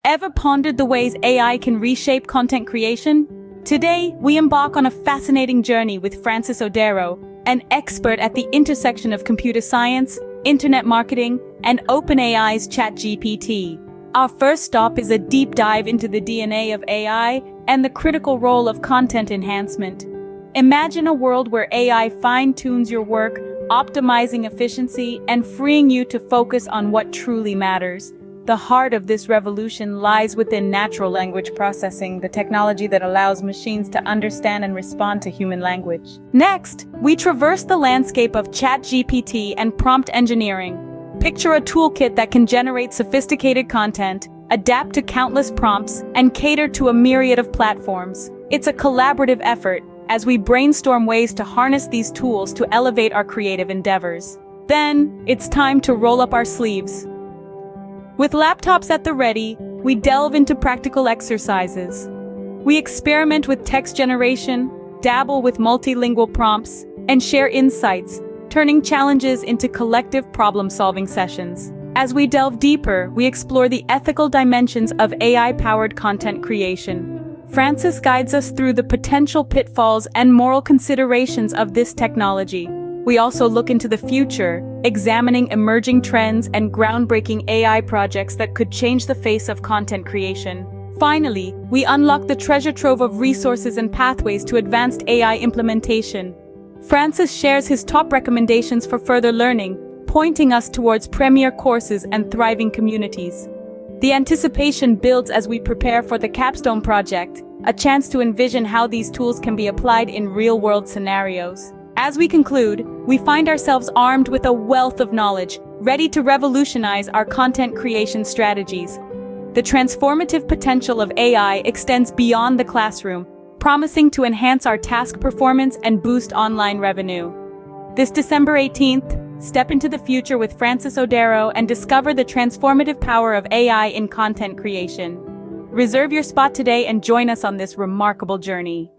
Ever pondered the ways AI can reshape content creation? Today, we embark on a fascinating journey with Francis Odero, an expert at the intersection of computer science, internet marketing, and OpenAI's ChatGPT. Our first stop is a deep dive into the DNA of AI and the critical role of content enhancement. Imagine a world where AI fine-tunes your work, optimizing efficiency and freeing you to focus on what truly matters. The heart of this revolution lies within natural language processing, the technology that allows machines to understand and respond to human language. Next, we traverse the landscape of ChatGPT and prompt engineering. Picture a toolkit that can generate sophisticated content, adapt to countless prompts, and cater to a myriad of platforms. It's a collaborative effort as we brainstorm ways to harness these tools to elevate our creative endeavors. Then, it's time to roll up our sleeves. With laptops at the ready, we delve into practical exercises. We experiment with text generation, dabble with multilingual prompts, and share insights, turning challenges into collective problem-solving sessions. As we delve deeper, we explore the ethical dimensions of AI-powered content creation. Francis guides us through the potential pitfalls and moral considerations of this technology. We also look into the future, examining emerging trends and groundbreaking AI projects that could change the face of content creation. Finally, we unlock the treasure trove of resources and pathways to advanced AI implementation. Francis shares his top recommendations for further learning, pointing us towards premier courses and thriving communities. The anticipation builds as we prepare for the capstone project, a chance to envision how these tools can be applied in real-world scenarios. As we conclude, we find ourselves armed with a wealth of knowledge, ready to revolutionize our content creation strategies. The transformative potential of AI extends beyond the classroom, promising to enhance our task performance and boost online revenue. This December 18th, step into the future with Francis Odero and discover the transformative power of AI in content creation. Reserve your spot today and join us on this remarkable journey.